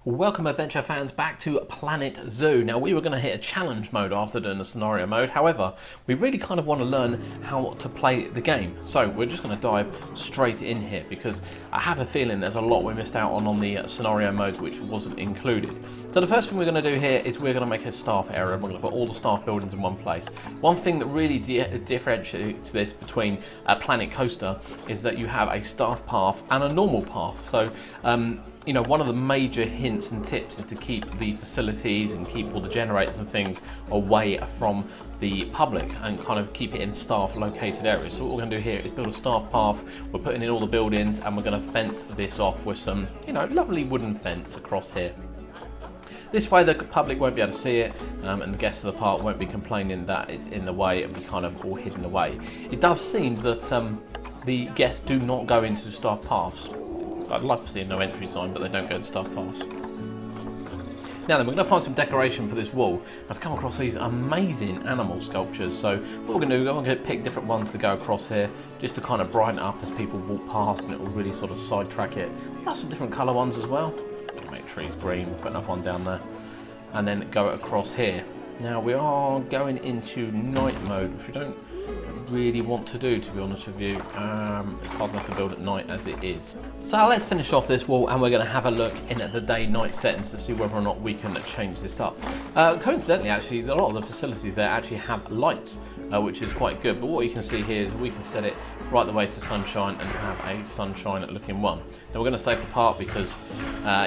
Welcome adventure fans back to Planet Zoo. Now we were going to hit a challenge mode after doing the scenario mode, however we really kind of want to learn how to play the game. So we're just going to dive straight in here because I have a feeling there's a lot we missed out on the scenario mode which wasn't included. So the first thing we're going to do here is we're going to make a staff area. We're going to put all the staff buildings in one place. One thing that really differentiates this between a Planet Coaster is that you have a staff path and a normal path. So you know, one of the major hints and tips is to keep the facilities and keep all the generators and things away from the public and kind of keep it in staff located areas. So what we're going to do here is build a staff path. We're putting in all the buildings and we're going to fence this off with some, you know, lovely wooden fence across here. This way the public won't be able to see it and the guests of the park won't be complaining that it's in the way and be kind of all hidden away. It does seem that the guests do not go into the staff paths. I'd love to see a no entry sign, but they don't go to staff paths. Now then, we're going to find some decoration for this wall. I've come across these amazing animal sculptures, so what we're going to do, I'm going to pick different ones to go across here, just to kind of brighten it up as people walk past, and it will really sort of sidetrack it. Plus some different colour ones as well. Make trees green, put another one down there, and then go across here. Now we are going into night mode, which we don't really want to do, to be honest with you. It's hard enough to build at night as it is. So let's finish off this wall and we're going to have a look in at the day-night settings to see whether or not we can change this up. Coincidentally, actually, a lot of the facilities there actually have lights, which is quite good. But what you can see here is we can set it right the way to sunshine and have a sunshine looking one. Now we're going to save the part because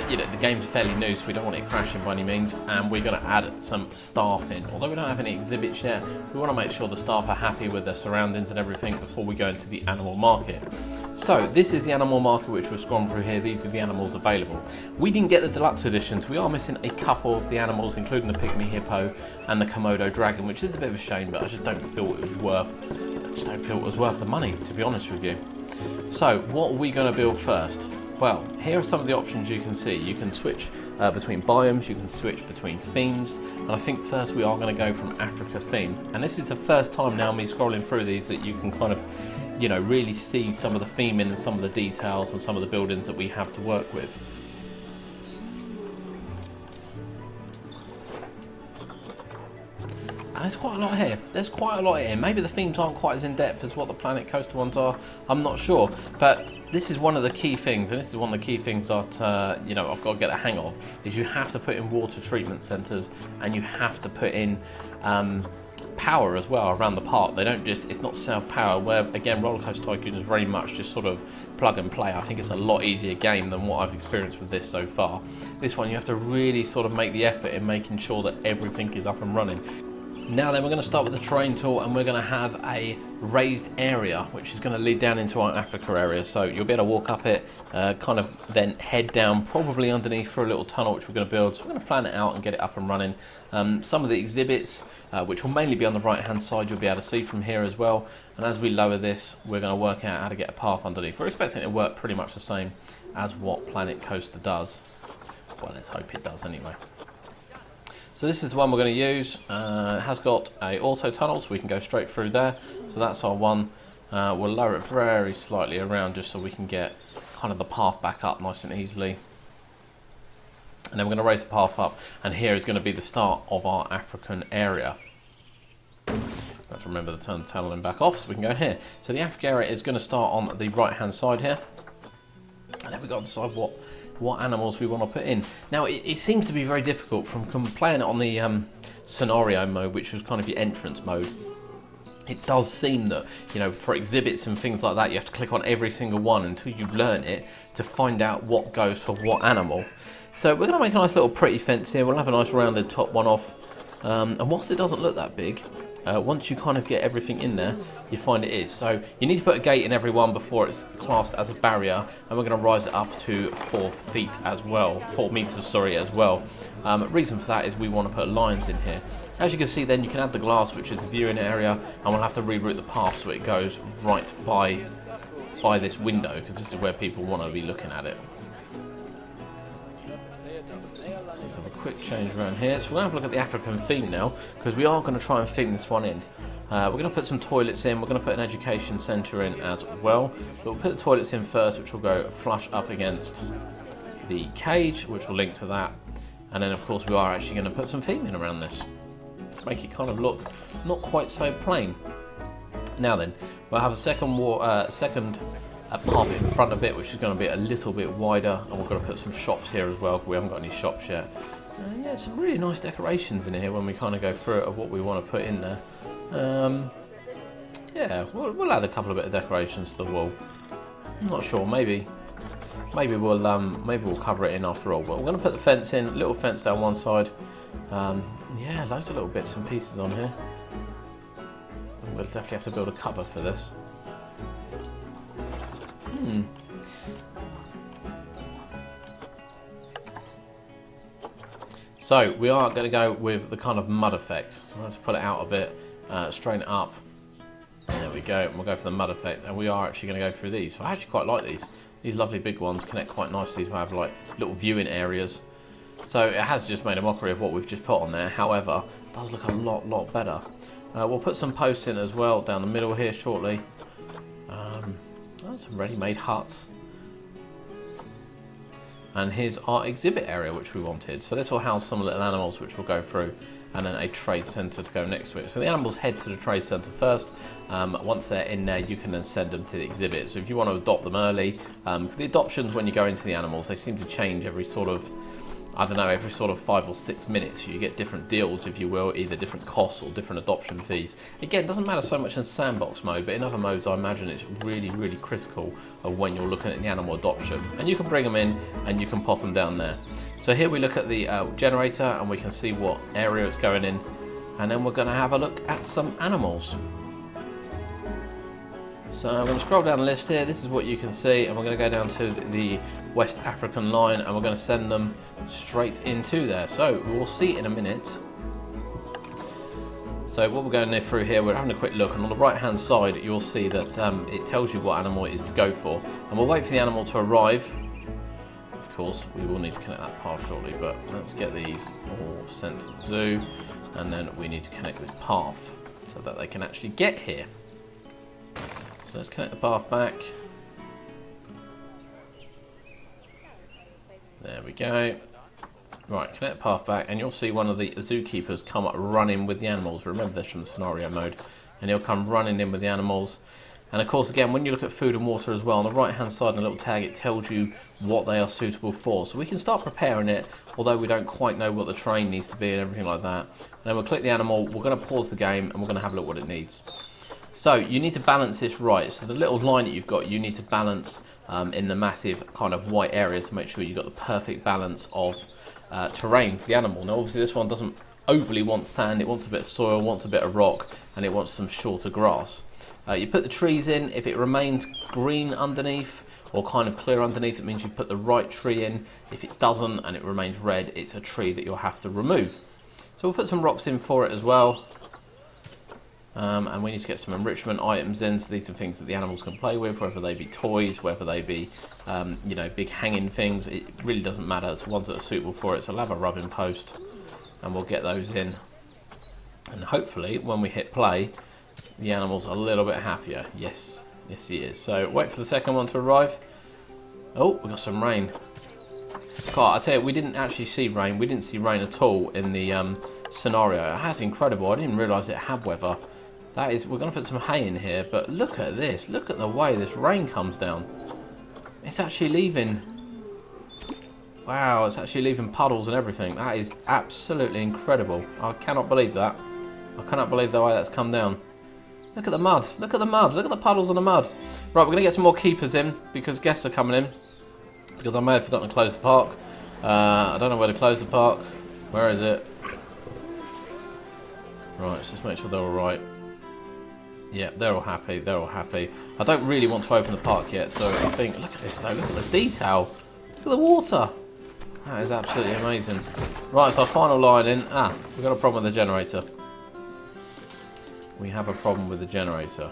you know, the game's fairly new, so we don't want it crashing by any means, and we're going to add some staff in. Although we don't have any exhibits yet, we want to make sure the staff are happy with their surroundings and everything before we go into the animal market. So this is the animal market which we're scrolling through here. These are the animals available. We didn't get the deluxe editions. We are missing a couple of the animals, including the pygmy hippo and the Komodo dragon, which is a bit of a shame, but I just don't feel it was worth the money, to be honest with you. So what are we going to build first? Well, here are some of the options you can see. You can switch between biomes, you can switch between themes, and I think first we are going to go from Africa theme. And this is the first time now me scrolling through these that you can kind of, you know, really see some of the theming and some of the details and some of the buildings that we have to work with. And there's quite a lot here. There's quite a lot here. Maybe the themes aren't quite as in-depth as what the Planet Coaster ones are. I'm not sure. But this is one of the key things, and this is one of the key things that you know, I've got to get a hang of, is you have to put in water treatment centres and you have to put in power as well around the park. They don't just, it's not self-power, where again Roller Coaster Tycoon is very much just sort of plug and play. I think it's a lot easier game than what I've experienced with this so far. This one you have to really sort of make the effort in making sure that everything is up and running. Now then, we're going to start with the terrain tool and we're going to have a raised area which is going to lead down into our Africa area. So you'll be able to walk up it, kind of then head down probably underneath for a little tunnel which we're going to build. So we're going to plan it out and get it up and running. Some of the exhibits, which will mainly be on the right hand side, you'll be able to see from here as well. And as we lower this, we're going to work out how to get a path underneath. We're expecting it to work pretty much the same as what Planet Coaster does. Well, let's hope it does anyway. So this is the one we're going to use. It has got a auto tunnel, so we can go straight through there. So that's our one. We'll lower it very slightly around just so we can get kind of the path back up nice and easily. And then we're going to raise the path up, and here is going to be the start of our African area. Have to remember to turn the tunneling back off so we can go in here. So the African area is going to start on the right hand side here. And then we've got to decide what animals we want to put in. Now it seems to be very difficult from playing it on the scenario mode, which was kind of your entrance mode. It does seem that, you know, for exhibits and things like that, you have to click on every single one until you learn it to find out what goes for what animal. So we're going to make a nice little pretty fence here. We'll have a nice rounded top one off, and whilst it doesn't look that big, once you kind of get everything in there, you find it is. So you need to put a gate in every one before it's classed as a barrier, and we're going to rise it up to 4 feet as well, 4 meters, sorry, as well. Reason for that is we want to put lions in here. As you can see, then you can add the glass, which is the viewing area, and we'll have to reroute the path so it goes right by this window, because this is where people want to be looking at it. So let's have a quick change around here. So we're going to have a look at the African theme now, because we are going to try and theme this one in. We're going to put some toilets in, we're going to put an education centre in as well. But we'll put the toilets in first, which will go flush up against the cage, which will link to that. And then of course we are actually going to put some theming around this to make it kind of look not quite so plain. Now then, we'll have a second path in front of it, which is going to be a little bit wider, and we're going to put some shops here as well. We haven't got any shops yet. Yeah, some really nice decorations in here when we kind of go through it of what we want to put in there. Yeah, we'll add a couple of bit of decorations to the wall. I'm not sure, maybe we'll cover it in after all. But we're going to put the fence in, little fence down one side. Yeah, loads of little bits and pieces on here. We'll definitely have to build a cover for this. So we are going to go with the kind of mud effect. So I'm going to put it out a bit, straighten it up. There we go. And we'll go for the mud effect, and we are actually going to go through these. So I actually quite like these. These lovely big ones connect quite nicely to have like little viewing areas. So it has just made a mockery of what we've just put on there. However, it does look a lot better. We'll put some posts in as well down the middle here shortly. Some ready-made huts. And here's our exhibit area, which we wanted. So this will house some little animals, which we'll go through, and then a trade centre to go next to it. So the animals head to the trade centre first. Once they're in there, you can then send them to the exhibit. So if you want to adopt them early, the adoptions when you go into the animals, they seem to change every sort of, I don't know, every sort of 5 or 6 minutes. You get different deals, if you will, either different costs or different adoption fees. Again, it doesn't matter so much in sandbox mode, but in other modes, I imagine it's really critical of when you're looking at the animal adoption. And you can bring them in and you can pop them down there. So here we look at the generator, and we can see what area it's going in. And then we're going to have a look at some animals. So I'm going to scroll down the list here. This is what you can see, and we're going to go down to the West African lion, and we're going to send them straight into there. So we'll see in a minute. So what we're going through here, we're having a quick look, and on the right hand side you'll see that it tells you what animal it is to go for, and we'll wait for the animal to arrive. Of course we will need to connect that path shortly, but let's get these all sent to the zoo, and then we need to connect this path so that they can actually get here. So let's connect the path back. There we go. Right, connect the path back, and you'll see one of the zookeepers come up running with the animals. Remember this from the scenario mode. And he'll come running in with the animals. And of course, again, when you look at food and water as well, on the right hand side in the little tag, it tells you what they are suitable for. So we can start preparing it, although we don't quite know what the terrain needs to be and everything like that. And then we'll click the animal, we're going to pause the game, and we're going to have a look what it needs. So you need to balance this right. So the little line that you've got, you need to balance in the massive kind of white area to make sure you've got the perfect balance of terrain for the animal. Now obviously this one doesn't overly want sand, it wants a bit of soil, wants a bit of rock, and it wants some shorter grass. You put the trees in. If it remains green underneath or kind of clear underneath, it means you put the right tree in. If it doesn't and it remains red, it's a tree that you'll have to remove. So we'll put some rocks in for it as well. And we need to get some enrichment items in, so these are things that the animals can play with, whether they be toys, whether they be you know, big hanging things. It really doesn't matter. It's the ones that are suitable for it. So I'll have a rubbing post, and we'll get those in. And hopefully when we hit play, the animal's a little bit happier. Yes, he is. So wait for the second one to arrive. Oh, we got some rain. God, I tell you, we didn't actually see rain. We didn't see rain at all in the scenario. That's incredible. I didn't realise it had weather. That is, we're going to put some hay in here, but look at this. Look at the way this rain comes down. It's actually leaving. Wow, it's actually leaving puddles and everything. That is absolutely incredible. I cannot believe that. I cannot believe the way that's come down. Look at the mud. Look at the mud. Look at the puddles and the mud. Right, we're going to get some more keepers in because guests are coming in. Because I may have forgotten to close the park. I don't know where to close the park. Where is it? Right, let's just make sure they're all right. Yeah, they're all happy. They're all happy. I don't really want to open the park yet, so I think... Look at this, though. Look at the detail. Look at the water. That is absolutely amazing. Right, so our final line in. We've got a problem with the generator. We have a problem with the generator.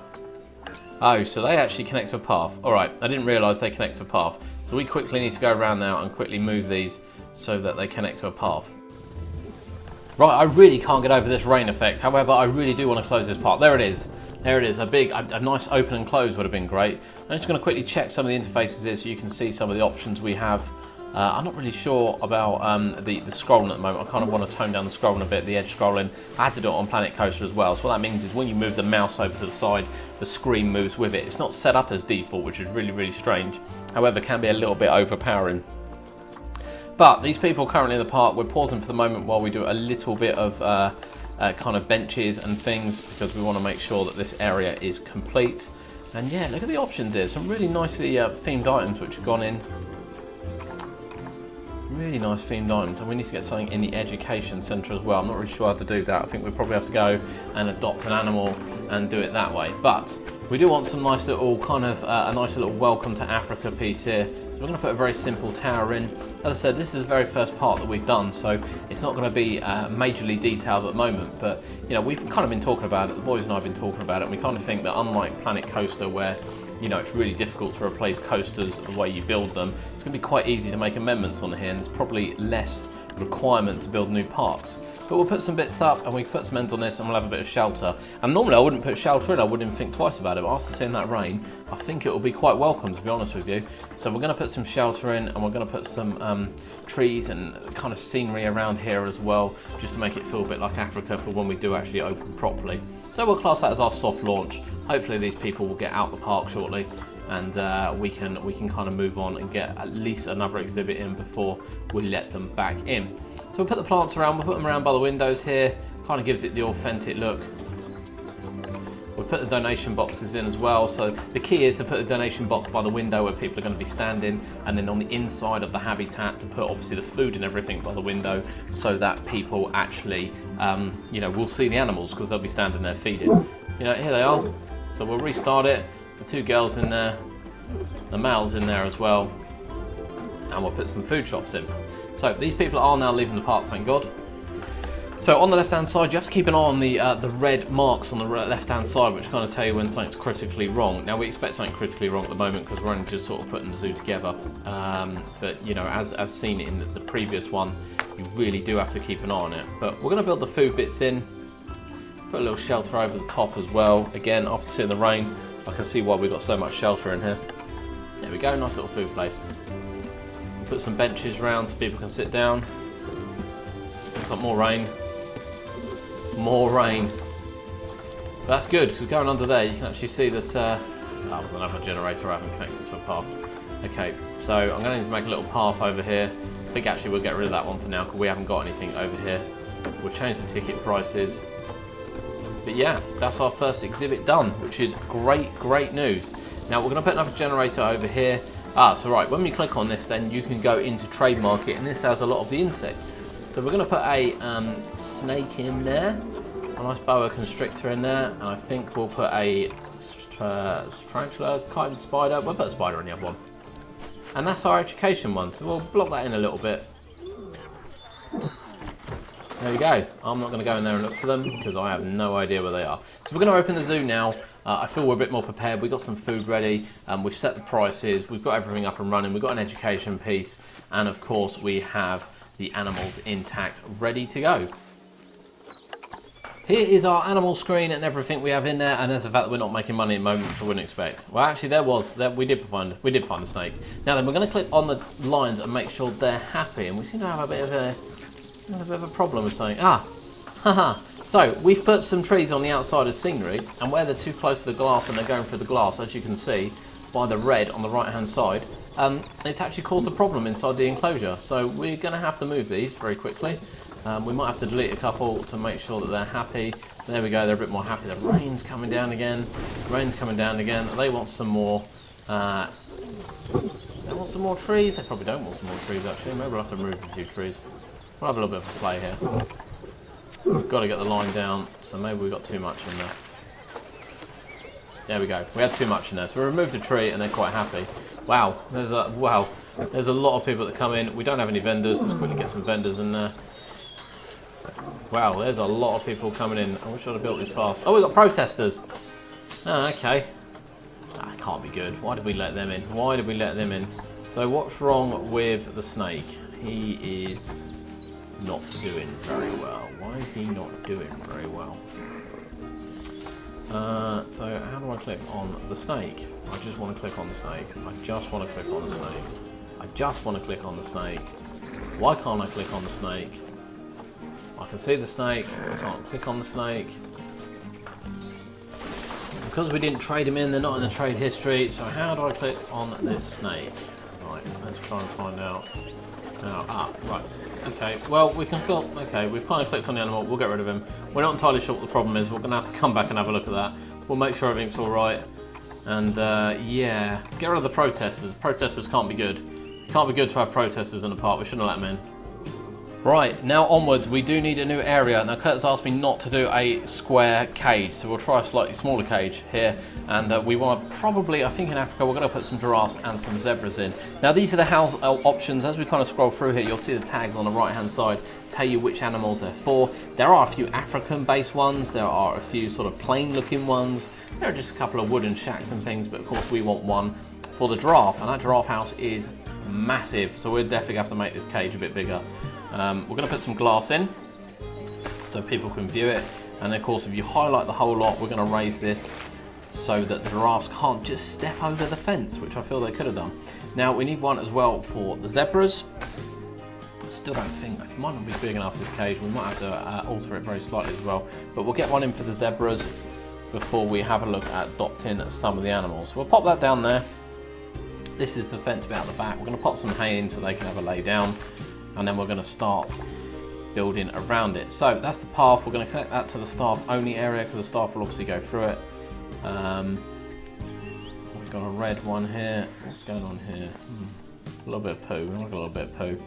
Oh, so they actually connect to a path. Alright, I didn't realise they connect to a path. So we quickly need to go around now and quickly move these so that they connect to a path. Right, I really can't get over this rain effect. However, I really do want to close this part. There it is. There it is. A nice open and close would have been great. I'm just going to quickly check some of the interfaces here so you can see some of the options we have. I'm not really sure about the scrolling at the moment. I kind of want to tone down the scrolling a bit, the edge scrolling. I had to do it on Planet Coaster as well. So what that means is when you move the mouse over to the side, the screen moves with it. It's not set up as default, which is really, really strange. However, can be a little bit overpowering. But these people currently in the park, we're pausing for the moment while we do a little bit of kind of benches and things, because we want to make sure that this area is complete. And yeah, look at the options here. Some really nicely themed items which have gone in. Really nice themed items, and we need to get something in the education centre as well. I'm not really sure how to do that. I think we probably have to go and adopt an animal and do it that way. But we do want some nice little kind of a nice little welcome to Africa piece here. So we're going to put a very simple tower in. As I said, this is the very first part that we've done, so it's not going to be majorly detailed at the moment. But you know, we've kind of been talking about it. The boys and I have been talking about it, and we kind of think that unlike Planet Coaster, where you know, it's really difficult to replace coasters the way you build them, it's going to be quite easy to make amendments on here, and there's probably less requirement to build new parks. But we'll put some bits up, and we put some ends on this, and we'll have a bit of shelter. And normally I wouldn't put shelter in, I wouldn't even think twice about it, but after seeing that rain, I think it will be quite welcome, to be honest with you. So we're going to put some shelter in, and we're going to put some trees and kind of scenery around here as well, just to make it feel a bit like Africa for when we do actually open properly. So we'll class that as our soft launch. Hopefully these people will get out the park shortly, and we can kind of move on and get at least another exhibit in before we let them back in. So we'll put the plants around, we'll put them around by the windows here, kind of gives it the authentic look. We'll put the donation boxes in as well, so the key is to put the donation box by the window where people are going to be standing, and then on the inside of the habitat to put obviously the food and everything by the window, so that people actually, you know, will see the animals because they'll be standing there feeding. You know, here they are. So we'll restart it. The two girls in there, the males in there as well, and we'll put some food shops in. So these people are now leaving the park, thank God. So on the left-hand side, you have to keep an eye on the red marks on the left-hand side, which kind of tell you when something's critically wrong. Now we expect something critically wrong at the moment because we're only just sort of putting the zoo together. But you know, as seen in the previous one, you really do have to keep an eye on it. But we're going to build the food bits in. Put a little shelter over the top as well. Again, after seeing the rain, I can see why we've got so much shelter in here. There we go, nice little food place. Put some benches around so people can sit down. Looks like more rain. More rain. But that's good, because going under there, you can actually see that we're going to have a generator I haven't connected to a path. Okay, so I'm going to need to make a little path over here. I think actually we'll get rid of that one for now, because we haven't got anything over here. We'll change the ticket prices. But yeah, that's our first exhibit done, which is great news. Now we're going to put another generator over here. So right, when we click on this, then you can go into Trade Market, and this has a lot of the insects. So we're going to put a snake in there, a nice boa constrictor in there, and I think we'll put a tarantula kind of spider. We'll put a spider in the other one. And that's our education one, so we'll block that in a little bit. There we go. I'm not going to go in there and look for them because I have no idea where they are. So we're going to open the zoo now. I feel we're a bit more prepared. We've got some food ready. We've set the prices. We've got everything up and running. We've got an education piece. And of course, we have the animals intact, ready to go. Here is our animal screen and everything we have in there. And there's the fact that we're not making money at the moment, which I wouldn't expect. Well, actually, we did find the snake. Now then, we're going to click on the lions and make sure they're happy. And we seem to have a bit of a problem with something. Haha. So we've put some trees on the outside as scenery, and where they're too close to the glass and they're going through the glass, as you can see by the red on the right hand side, it's actually caused a problem inside the enclosure. So we're going to have to move these very quickly. We might have to delete a couple to make sure that they're happy. There we go, they're a bit more happy. The rain's coming down again. Rain's coming down again. They want some more. They want some more trees. They probably don't want some more trees actually. Maybe we'll have to remove a few trees. We'll have a little bit of a play here. We've got to get the line down, so maybe we got too much in there. There we go. We had too much in there, so we removed a tree and they're quite happy. Wow, there's a lot of people that come in. We don't have any vendors. Let's quickly get some vendors in there. Wow, there's a lot of people coming in. I wish I'd have built this pass. Oh, we've got protesters. Oh, okay. That can't be good. Why did we let them in? Why did we let them in? So what's wrong with the snake? He is not doing very well. Why is he not doing very well? So how do I click on the snake? I just want to click on the snake. I just want to click on the snake. I just want to click on the snake. Why can't I click on the snake? I can see the snake, I can't click on the snake. Because we didn't trade them in, they're not in the trade history, so how do I click on this snake? Right, let's try and find out. Right. Okay, well, we can click, okay, we've kind of clicked on the animal, we'll get rid of him. We're not entirely sure what the problem is, we're going to have to come back and have a look at that. We'll make sure everything's alright. And, yeah, get rid of the protesters. Protesters can't be good. Can't be good to have protesters in the park, we shouldn't have let them in. Right, now onwards, we do need a new area. Now, Kurt's asked me not to do a square cage, so we'll try a slightly smaller cage here. And we want to probably, I think in Africa, we're going to put some giraffes and some zebras in. Now, these are the house options. As we kind of scroll through here, you'll see the tags on the right-hand side tell you which animals they're for. There are a few African-based ones. There are a few sort of plain-looking ones. There are just a couple of wooden shacks and things, but of course, we want one for the giraffe. And that giraffe house is massive, so we'll definitely have to make this cage a bit bigger. We're going to put some glass in so people can view it, and of course if you highlight the whole lot, we're going to raise this so that the giraffes can't just step over the fence, which I feel they could have done. Now we need one as well for the zebras. Still don't think, it might not be big enough, this cage, we might have to alter it very slightly as well, but we'll get one in for the zebras before we have a look at adopting some of the animals. We'll pop that down there. This is the fence bit out the back. We're going to pop some hay in so they can have a lay down, and then we're going to start building around it. So that's the path. We're going to connect that to the staff only area because the staff will obviously go through it. We've got a red one here. What's going on here? A little bit of poo. We've got a little bit of poo.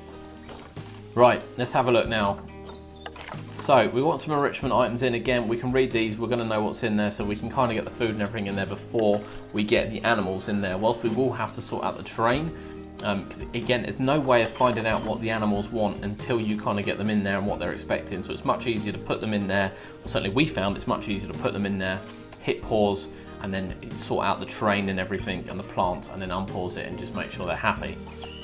Right, let's have a look now. So we want some enrichment items in. Again, we can read these. We're going to know what's in there, so we can kind of get the food and everything in there before we get the animals in there. Whilst we will have to sort out the terrain. Again, there's no way of finding out what the animals want until you kind of get them in there and what they're expecting. So it's much easier to put them in there. Well, certainly we found it's much easier to put them in there, hit pause, and then sort out the terrain and everything and the plants, and then unpause it and just make sure they're happy.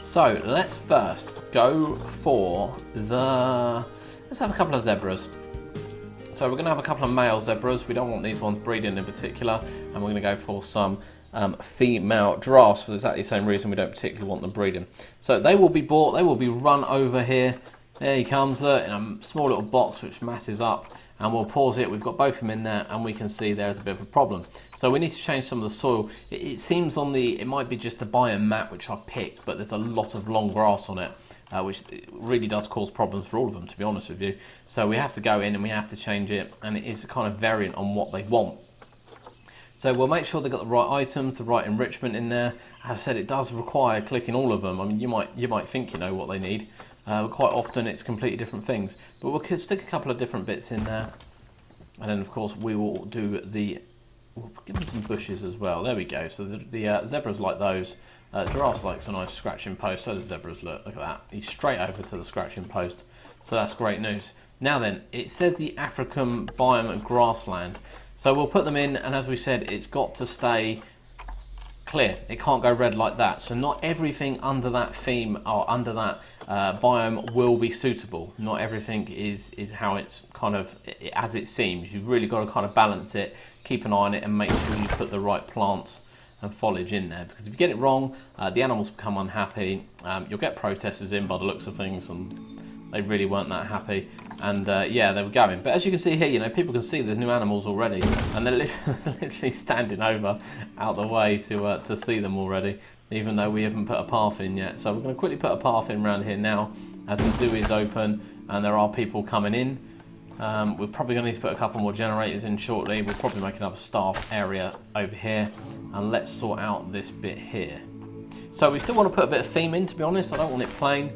So let's first go for the... Let's have a couple of zebras. So we're going to have a couple of male zebras. We don't want these ones breeding in particular, and we're going to go for some female giraffes for exactly the same reason we don't particularly want them breeding. So they will be bought, they will be run over here. There he comes, look, in a small little box which masses up, and we'll pause it. We've got both of them in there, and we can see there's a bit of a problem. So we need to change some of the soil. It seems on the, it might be just the biome map which I've picked, but there's a lot of long grass on it, which really does cause problems for all of them, to be honest with you. So we have to go in and we have to change it, and it is a kind of variant on what they want. So we'll make sure they've got the right items, the right enrichment in there. As I said, it does require clicking all of them. I mean, you might think you know what they need. Quite often it's completely different things. But we'll stick a couple of different bits in there. And then, of course, we will do the... We'll give them some bushes as well. There we go. So the zebras like those. Giraffes likes a nice scratching post. So the zebras, look at that. He's straight over to the scratching post. So that's great news. Now then, it says the African biome grassland. So we'll put them in, and as we said, it's got to stay clear. It can't go red like that. So not everything under that theme or under that biome will be suitable. Not everything is how it's kind of as it seems. You've really got to kind of balance it, keep an eye on it, and make sure you put the right plants and foliage in there. Because if you get it wrong, the animals become unhappy. You'll get protesters in by the looks of things, and they really weren't that happy. And yeah, they were going. But as you can see here, you know, people can see there's new animals already, and they're literally standing over out the way to see them already, even though we haven't put a path in yet. So we're going to quickly put a path in around here now, as the zoo is open and there are people coming in. We're probably going to need to put a couple more generators in shortly. We'll probably make another staff area over here, and let's sort out this bit here. So we still want to put a bit of theme in, to be honest. I don't want it plain.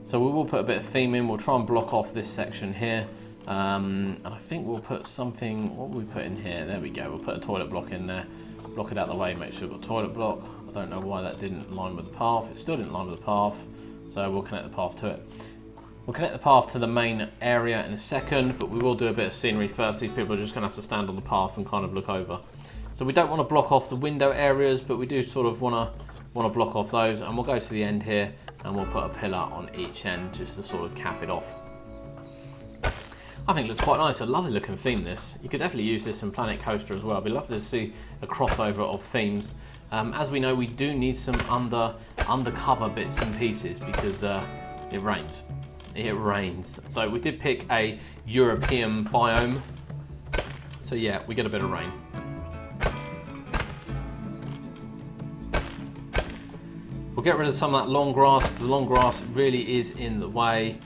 So we will put a bit of theme in. We'll try and block off this section here. And I think we'll put something, what will we put in here? There we go. We'll put a toilet block in there. Block it out of the way, make sure we've got a toilet block. I don't know why that didn't line with the path. It still didn't line with the path. So we'll connect the path to it. We'll connect the path to the main area in a second, but we will do a bit of scenery first. These people are just going to have to stand on the path and kind of look over. So we don't want to block off the window areas, but we do sort of want to block off those. And we'll go to the end here, and we'll put a pillar on each end just to sort of cap it off. I think it looks quite nice. A lovely looking theme, this. You could definitely use this in Planet Coaster as well. I'd be lovely to see a crossover of themes. As we know, we do need some undercover bits and pieces because it rains. It rains. So we did pick a European biome. So yeah, we get a bit of rain. We'll get rid of some of that long grass because the long grass really is in the way.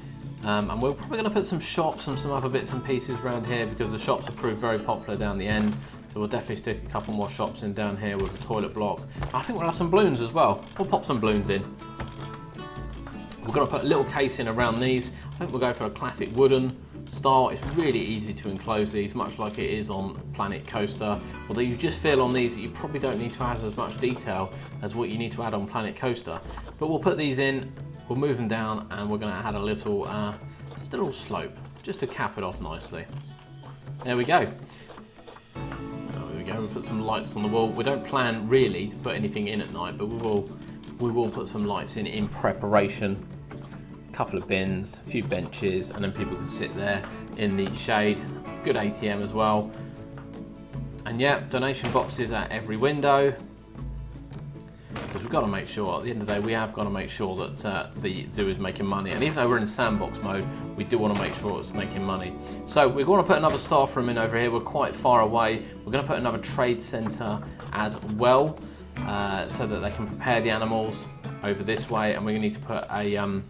And we're probably going to put some shops and some other bits and pieces around here because the shops have proved very popular down the end. So we'll definitely stick a couple more shops in down here with a toilet block. I think we'll have some balloons as well. We'll pop some balloons in. We're going to put a little casing around these. I think we'll go for a classic wooden style. It's really easy to enclose these, much like it is on Planet Coaster. Although you just feel on these that you probably don't need to add as much detail as what you need to add on Planet Coaster. But we'll put these in, we'll move them down, and we're going to add a little, just a little slope, just to cap it off nicely. There we go. There we go. We'll put some lights on the wall. We don't plan really to put anything in at night, but we will put some lights in preparation. Couple of bins, a few benches, and then people can sit there in the shade. Good ATM as well. And yeah, donation boxes at every window. Because we've got to make sure, at the end of the day, we have got to make sure that the zoo is making money. And even though we're in Sandbox mode, we do want to make sure it's making money. So we're going to put another staff room in over here. We're quite far away. We're going to put another trade centre as well, so that they can prepare the animals over this way. And we're going to need to put a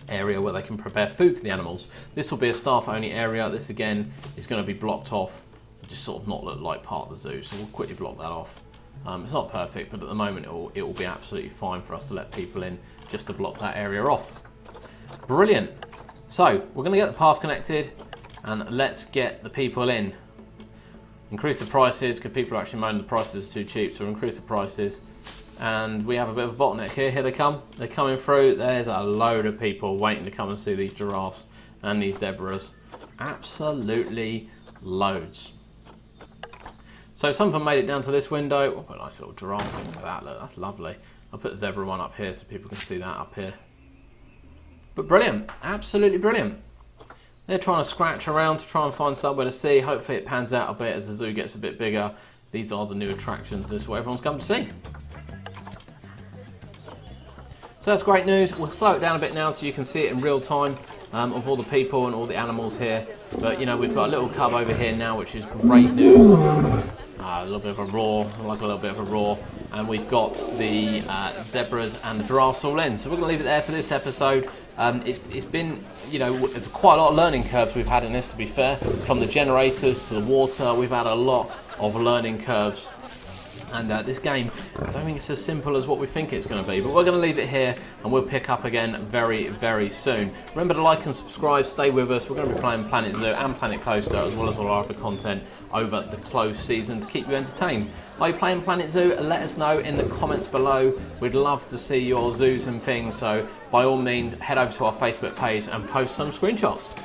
area where they can prepare food for the animals. This will be a staff only area. This again is going to be blocked off, just sort of not look like part of the zoo, so we'll quickly block that off. It's not perfect, but at the moment it will be absolutely fine for us to let people in just to block that area off. Brilliant. So we're going to get the path connected and let's get the people in. Increase the prices because people are actually moaning the prices are too cheap, so we'll increase the prices. And we have a bit of a bottleneck here. Here they come. They're coming through. There's a load of people waiting to come and see these giraffes and these zebras. Absolutely loads. So some of them made it down to this window. Oh, a nice little giraffe. Look at that. Look, that's lovely. I'll put the zebra one up here so people can see that up here. But brilliant. Absolutely brilliant. They're trying to scratch around to try and find somewhere to see. Hopefully it pans out a bit as the zoo gets a bit bigger. These are the new attractions. This is what everyone's come to see. So that's great news. We'll slow it down a bit now so you can see it in real time of all the people and all the animals here. But you know, we've got a little cub over here now, which is great news. A little bit of a roar, like a little bit of a roar. And we've got the zebras and the giraffes all in. So we're going to leave it there for this episode. It's been, you know, it's quite a lot of learning curves we've had in this, to be fair. From the generators to the water, we've had a lot of learning curves. And this game, I don't think it's as simple as what we think it's going to be. But we're going to leave it here and we'll pick up again very, very soon. Remember to like and subscribe, stay with us. We're going to be playing Planet Zoo and Planet Coaster as well as all our other content over the closed season to keep you entertained. Are you playing Planet Zoo? Let us know in the comments below. We'd love to see your zoos and things. So by all means, head over to our Facebook page and post some screenshots.